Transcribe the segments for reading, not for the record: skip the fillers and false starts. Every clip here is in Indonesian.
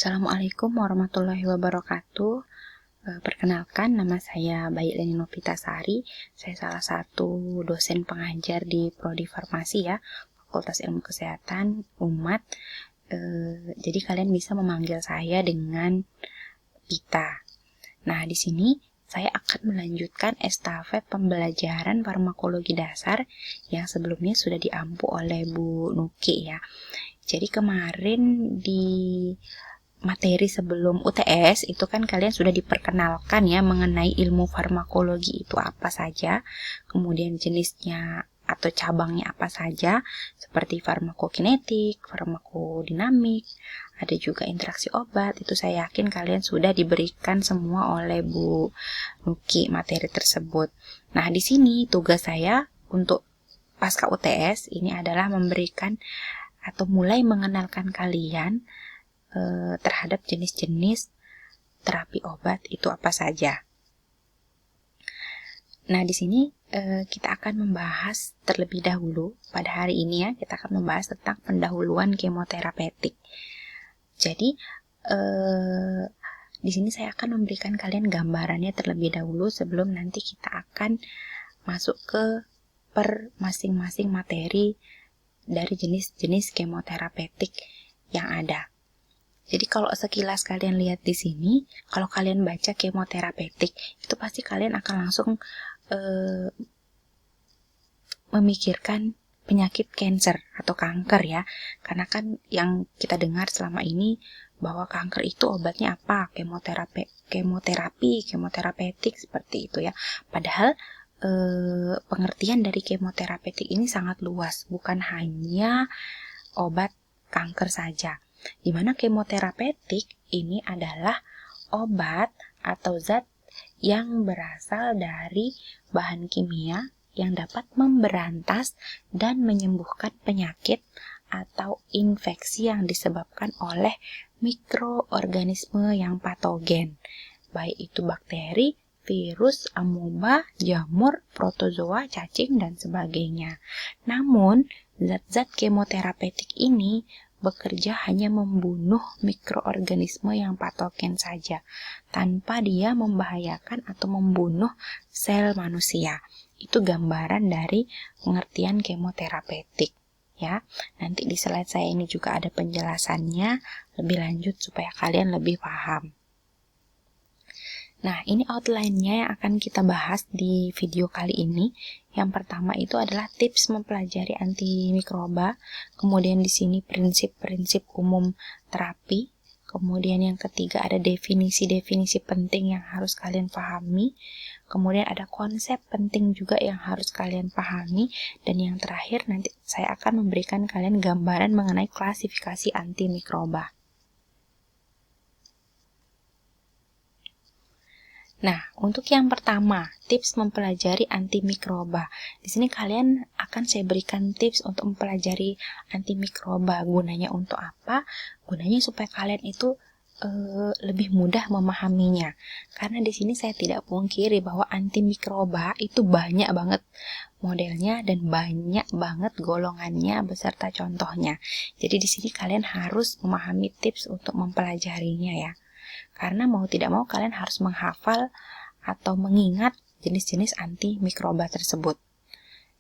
Assalamualaikum warahmatullahi wabarakatuh. Perkenalkan, nama saya Bayi Leni Novitasari. Saya salah satu dosen pengajar di Prodi Farmasi ya, Fakultas Ilmu Kesehatan Umat. Jadi kalian bisa memanggil saya dengan Pita. Nah, di sini saya akan melanjutkan estafet pembelajaran farmakologi dasar yang sebelumnya sudah diampu oleh Bu Nuki ya. Jadi kemarin di materi sebelum UTS itu kan kalian sudah diperkenalkan ya mengenai ilmu farmakologi itu apa saja, kemudian jenisnya atau cabangnya apa saja, seperti farmakokinetik, farmakodinamik, ada juga interaksi obat. Itu saya yakin kalian sudah diberikan semua oleh Bu Nuki materi tersebut. Nah, di sini tugas saya untuk pasca UTS ini adalah memberikan atau mulai mengenalkan kalian terhadap jenis-jenis terapi obat itu apa saja. Nah, di sini kita akan membahas terlebih dahulu pada hari ini ya, kita akan membahas tentang pendahuluan kemoterapeutik. Jadi di sini saya akan memberikan kalian gambarannya terlebih dahulu sebelum nanti kita akan masuk ke per masing-masing materi dari jenis-jenis kemoterapeutik yang ada. Jadi kalau sekilas kalian lihat di sini, kalau kalian baca kemoterapeutik, itu pasti kalian akan langsung memikirkan penyakit kanker atau kanker ya. Karena kan yang kita dengar selama ini bahwa kanker itu obatnya apa? Kemoterapeutik seperti itu ya. Padahal pengertian dari kemoterapeutik ini sangat luas, bukan hanya obat kanker saja. Di mana kemoterapeutik ini adalah obat atau zat yang berasal dari bahan kimia yang dapat memberantas dan menyembuhkan penyakit atau infeksi yang disebabkan oleh mikroorganisme yang patogen, baik itu bakteri, virus, amoeba, jamur, protozoa, cacing, dan sebagainya. Namun, zat-zat kemoterapeutik ini bekerja hanya membunuh mikroorganisme yang patogen saja, tanpa dia membahayakan atau membunuh sel manusia. Itu gambaran dari pengertian kemoterapeutik ya. Nanti di slide saya ini juga ada penjelasannya lebih lanjut supaya kalian lebih paham. Nah, ini outline-nya yang akan kita bahas di video kali ini. Yang pertama itu adalah tips mempelajari antimikroba. Kemudian di sini prinsip-prinsip umum terapi. Kemudian yang ketiga ada definisi-definisi penting yang harus kalian pahami. Kemudian ada konsep penting juga yang harus kalian pahami. Dan yang terakhir nanti saya akan memberikan kalian gambaran mengenai klasifikasi antimikroba. Nah, untuk yang pertama, tips mempelajari antimikroba. Di sini kalian akan saya berikan tips untuk mempelajari antimikroba. Gunanya untuk apa? Gunanya supaya kalian itu lebih mudah memahaminya. Karena di sini saya tidak pungkiri bahwa antimikroba itu banyak banget modelnya dan banyak banget golongannya beserta contohnya. Jadi di sini kalian harus memahami tips untuk mempelajarinya ya. Karena mau tidak mau kalian harus menghafal atau mengingat jenis-jenis antimikroba tersebut.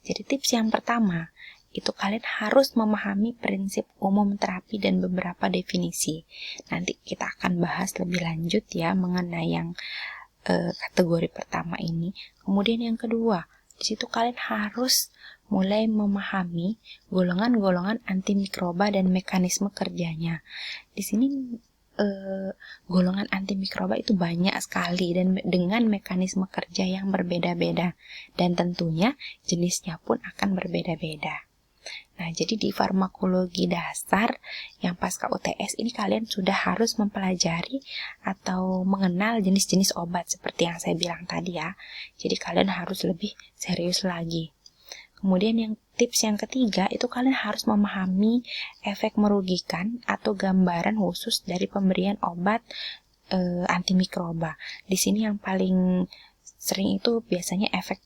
Jadi tips yang pertama, itu kalian harus memahami prinsip umum terapi dan beberapa definisi. Nanti kita akan bahas lebih lanjut ya mengenai yang kategori pertama ini. Kemudian yang kedua, di situ kalian harus mulai memahami golongan-golongan antimikroba dan mekanisme kerjanya. Di sini golongan antimikroba itu banyak sekali dan dengan mekanisme kerja yang berbeda-beda dan tentunya jenisnya pun akan berbeda-beda. Nah, jadi di farmakologi dasar yang pasca UTS ini kalian sudah harus mempelajari atau mengenal jenis-jenis obat seperti yang saya bilang tadi ya. Jadi kalian harus lebih serius lagi. Kemudian yang tips yang ketiga itu kalian harus memahami efek merugikan atau gambaran khusus dari pemberian obat antimikroba. Di sini yang paling sering itu biasanya efek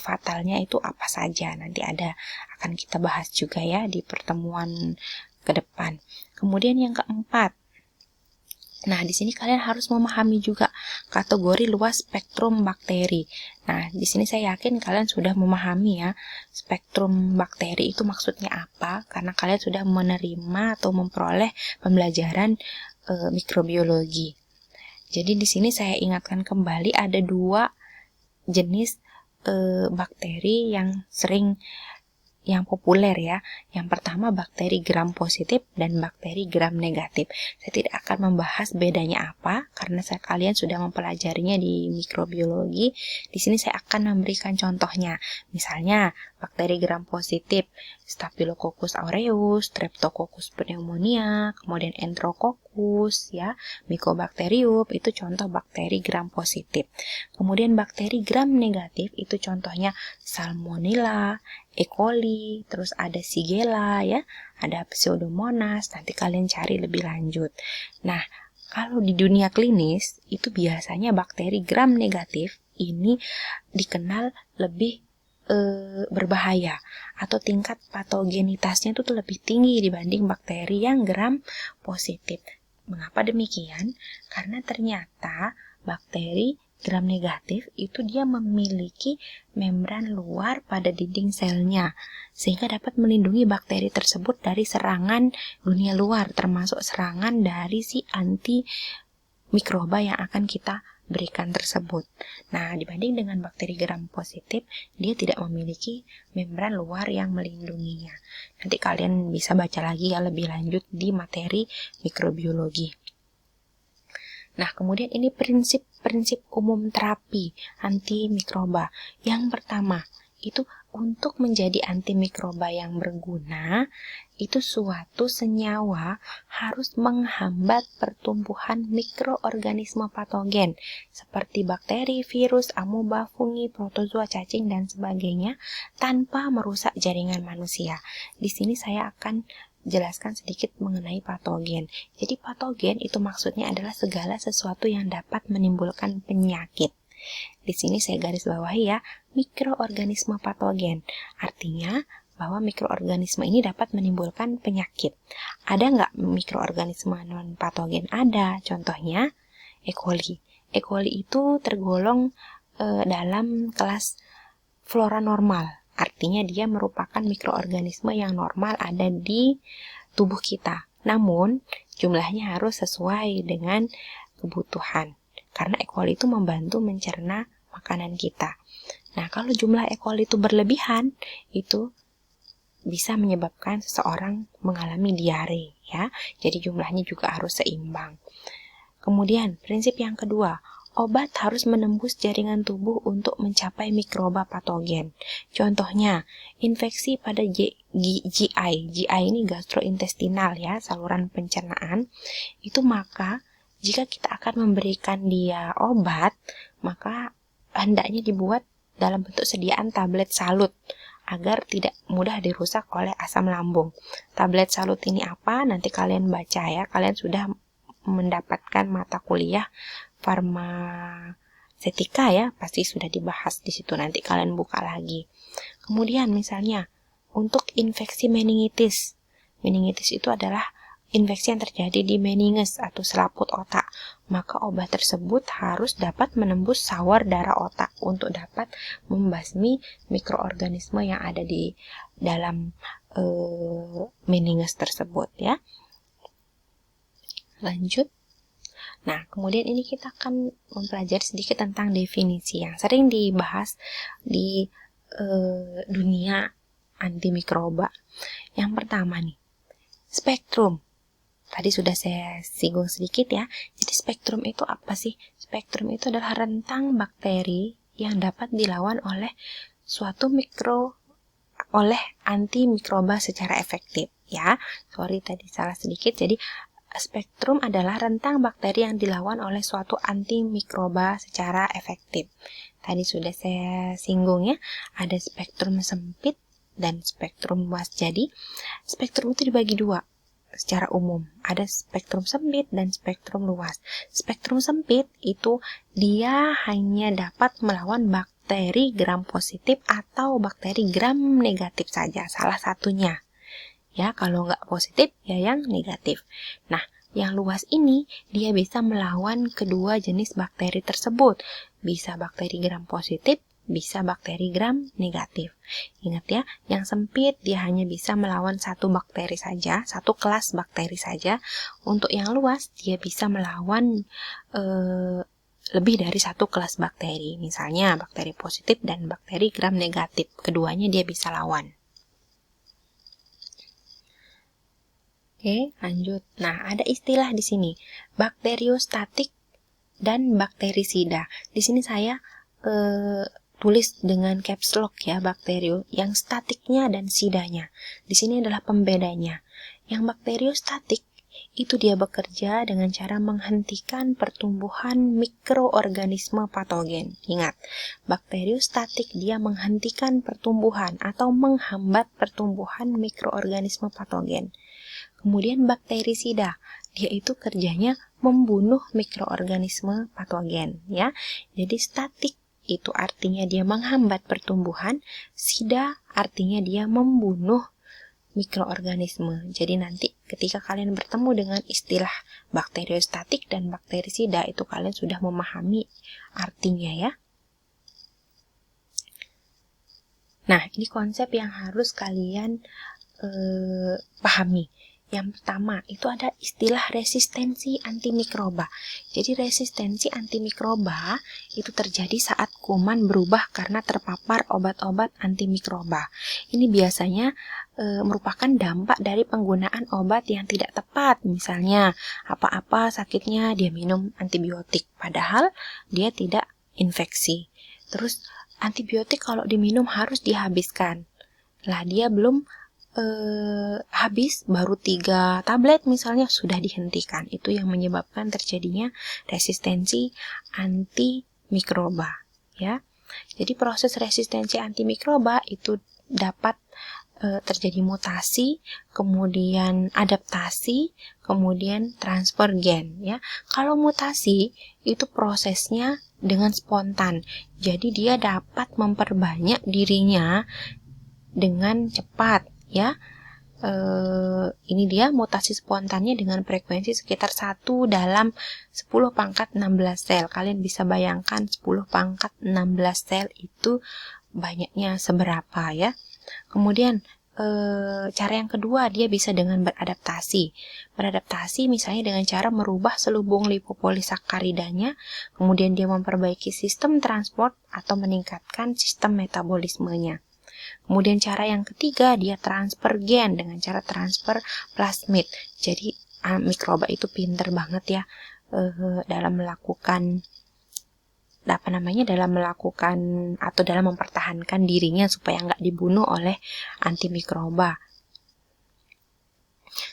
fatalnya itu apa saja. Nanti akan kita bahas juga ya di pertemuan ke depan. Kemudian yang keempat, Nah, di sini kalian harus memahami juga kategori luas spektrum bakteri. Nah, di sini saya yakin kalian sudah memahami ya, spektrum bakteri itu maksudnya apa, karena kalian sudah menerima atau memperoleh pembelajaran mikrobiologi. Jadi di sini saya ingatkan kembali ada 2 jenis bakteri yang populer ya. Yang pertama bakteri gram positif dan bakteri gram negatif. Saya tidak akan membahas bedanya apa karena kalian sudah mempelajarinya di mikrobiologi. Di sini saya akan memberikan contohnya. Misalnya bakteri gram positif Staphylococcus aureus, Streptococcus pneumonia, kemudian Enterococcus ya, Mycobacterium itu contoh bakteri gram positif. Kemudian bakteri gram negatif itu contohnya Salmonella, E. coli, terus ada Shigella ya, ada Pseudomonas, nanti kalian cari lebih lanjut. Nah, kalau di dunia klinis itu biasanya bakteri gram negatif ini dikenal lebih berbahaya atau tingkat patogenitasnya itu lebih tinggi dibanding bakteri yang gram positif. Mengapa demikian? Karena ternyata bakteri gram negatif itu dia memiliki membran luar pada dinding selnya sehingga dapat melindungi bakteri tersebut dari serangan dunia luar, termasuk serangan dari si antimikroba yang akan kita berikan tersebut. Nah, dibanding dengan bakteri gram positif, dia tidak memiliki membran luar yang melindunginya. Nanti kalian bisa baca lagi ya lebih lanjut di materi mikrobiologi. Nah, kemudian ini prinsip-prinsip umum terapi antimikroba. Yang pertama, itu untuk menjadi antimikroba yang berguna, itu suatu senyawa harus menghambat pertumbuhan mikroorganisme patogen seperti bakteri, virus, amoeba, fungi, protozoa, cacing, dan sebagainya tanpa merusak jaringan manusia. Di sini saya akan jelaskan sedikit mengenai patogen. Jadi patogen itu maksudnya adalah segala sesuatu yang dapat menimbulkan penyakit. Di sini saya garis bawahi ya, mikroorganisme patogen. Artinya bahwa mikroorganisme ini dapat menimbulkan penyakit. Ada nggak mikroorganisme non patogen? Ada. Contohnya E. coli. E. coli itu tergolong dalam kelas flora normal. Artinya dia merupakan mikroorganisme yang normal ada di tubuh kita. Namun jumlahnya harus sesuai dengan kebutuhan. Karena E. coli itu membantu mencerna makanan kita. Nah, kalau jumlah E. coli itu berlebihan, itu bisa menyebabkan seseorang mengalami diare ya. Jadi jumlahnya juga harus seimbang. Kemudian, prinsip yang kedua, obat harus menembus jaringan tubuh untuk mencapai mikroba patogen. Contohnya, infeksi pada GI. GI ini gastrointestinal ya, saluran pencernaan. Itu maka jika kita akan memberikan dia obat, maka hendaknya dibuat dalam bentuk sediaan tablet salut agar tidak mudah dirusak oleh asam lambung. Tablet salut ini apa? Nanti kalian baca ya. Kalian sudah mendapatkan mata kuliah farmasetika ya, pasti sudah dibahas di situ. Nanti kalian buka lagi. Kemudian misalnya untuk infeksi meningitis. Meningitis itu adalah infeksi yang terjadi di meninges atau selaput otak, maka obat tersebut harus dapat menembus sawar darah otak untuk dapat membasmi mikroorganisme yang ada di dalam meninges tersebut ya. Lanjut. Nah, kemudian ini kita akan mempelajari sedikit tentang definisi yang sering dibahas di dunia antimikroba. Yang pertama nih, spektrum. Tadi sudah saya singgung sedikit ya. Jadi spektrum itu apa sih? Spektrum itu adalah rentang bakteri yang dapat dilawan oleh oleh antimikroba secara efektif ya. Sorry tadi salah sedikit. Jadi spektrum adalah rentang bakteri yang dilawan oleh suatu antimikroba secara efektif. Tadi sudah saya singgung ya. Ada spektrum sempit dan spektrum luas. Jadi spektrum itu dibagi dua. Secara umum, ada spektrum sempit dan spektrum luas. Spektrum sempit itu dia hanya dapat melawan bakteri gram positif atau bakteri gram negatif saja, salah satunya. Ya, kalau nggak positif, ya yang negatif. Nah, yang luas ini, dia bisa melawan kedua jenis bakteri tersebut. Bisa bakteri gram positif, bisa bakteri gram negatif. Ingat ya, yang sempit dia hanya bisa melawan satu bakteri saja, satu kelas bakteri saja. Untuk yang luas, dia bisa melawan lebih dari satu kelas bakteri. Misalnya bakteri positif dan bakteri gram negatif. Keduanya dia bisa lawan. Oke, lanjut. Nah, ada istilah di sini, bakteriostatik dan bakterisida. Di sini saya tulis dengan caps lock ya, bakterio yang statiknya dan sidanya. Di sini adalah pembedanya. Yang bakteriostatik itu dia bekerja dengan cara menghentikan pertumbuhan mikroorganisme patogen. Ingat, bakteriostatik dia menghentikan pertumbuhan atau menghambat pertumbuhan mikroorganisme patogen. Kemudian bakterisida, dia itu kerjanya membunuh mikroorganisme patogen ya. Jadi statik itu artinya dia menghambat pertumbuhan, sida artinya dia membunuh mikroorganisme. Jadi nanti ketika kalian bertemu dengan istilah bakteriostatik dan bakterisida, itu kalian sudah memahami artinya ya. Nah, ini konsep yang harus kalian pahami. Yang pertama, itu ada istilah resistensi antimikroba. Jadi resistensi antimikroba itu terjadi saat kuman berubah karena terpapar obat-obat antimikroba. Ini biasanya merupakan dampak dari penggunaan obat yang tidak tepat. Misalnya, apa-apa sakitnya dia minum antibiotik, padahal dia tidak infeksi. Terus antibiotik kalau diminum harus dihabiskan. Lah dia belum habis, baru 3 tablet misalnya sudah dihentikan. Itu yang menyebabkan terjadinya resistensi antimikroba ya. Jadi proses resistensi antimikroba itu dapat terjadi mutasi, kemudian adaptasi, kemudian transfer gen ya. Kalau mutasi itu prosesnya dengan spontan. Jadi dia dapat memperbanyak dirinya dengan cepat ya. Ini dia mutasi spontannya dengan frekuensi sekitar 1 dalam 10 pangkat 16 sel. Kalian bisa bayangkan 10 pangkat 16 sel itu banyaknya seberapa ya. Kemudian cara yang kedua, dia bisa dengan beradaptasi. Beradaptasi misalnya dengan cara merubah selubung lipopolisakaridanya, kemudian dia memperbaiki sistem transport atau meningkatkan sistem metabolismenya. Kemudian cara yang ketiga, dia transfer gen dengan cara transfer plasmid. Jadi mikroba itu pinter banget ya dalam melakukan atau dalam mempertahankan dirinya supaya nggak dibunuh oleh antimikroba.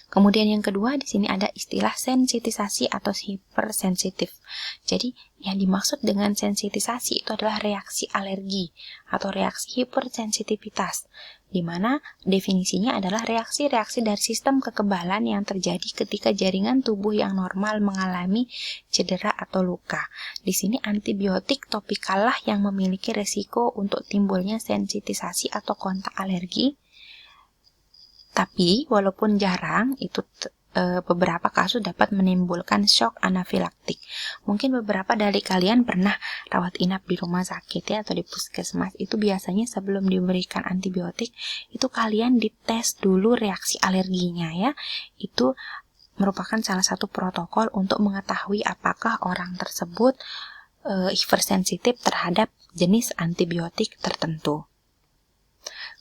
Kemudian yang kedua, di sini ada istilah sensitisasi atau hipersensitif. Jadi yang dimaksud dengan sensitisasi itu adalah reaksi alergi atau reaksi hipersensitivitas, di mana definisinya adalah reaksi-reaksi dari sistem kekebalan yang terjadi ketika jaringan tubuh yang normal mengalami cedera atau luka. Di sini antibiotik topikal lah yang memiliki resiko untuk timbulnya sensitisasi atau kontak alergi. Tapi walaupun jarang, itu beberapa kasus dapat menimbulkan shock anafilaktik. Mungkin beberapa dari kalian pernah rawat inap di rumah sakit ya, atau di puskesmas. Itu biasanya sebelum diberikan antibiotik, itu kalian dites dulu reaksi alerginya ya. Itu merupakan salah satu protokol untuk mengetahui apakah orang tersebut hipersensitif terhadap jenis antibiotik tertentu.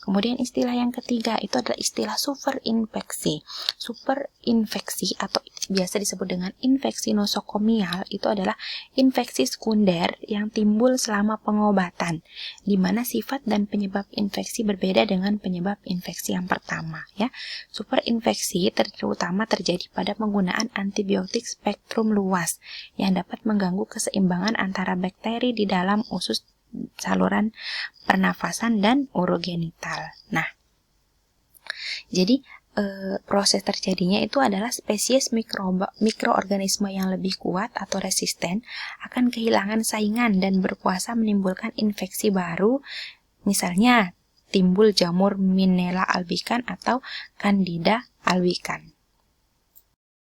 Kemudian istilah yang ketiga itu adalah istilah superinfeksi. Superinfeksi atau biasa disebut dengan infeksi nosokomial itu adalah infeksi sekunder yang timbul selama pengobatan, di mana sifat dan penyebab infeksi berbeda dengan penyebab infeksi yang pertama ya. Superinfeksi terutama terjadi pada penggunaan antibiotik spektrum luas yang dapat mengganggu keseimbangan antara bakteri di dalam usus saluran pernafasan dan urogenital. Nah, jadi proses terjadinya itu adalah spesies mikroorganisme yang lebih kuat atau resisten akan kehilangan saingan dan berkuasa menimbulkan infeksi baru, misalnya timbul jamur Minella albicans atau Candida albicans.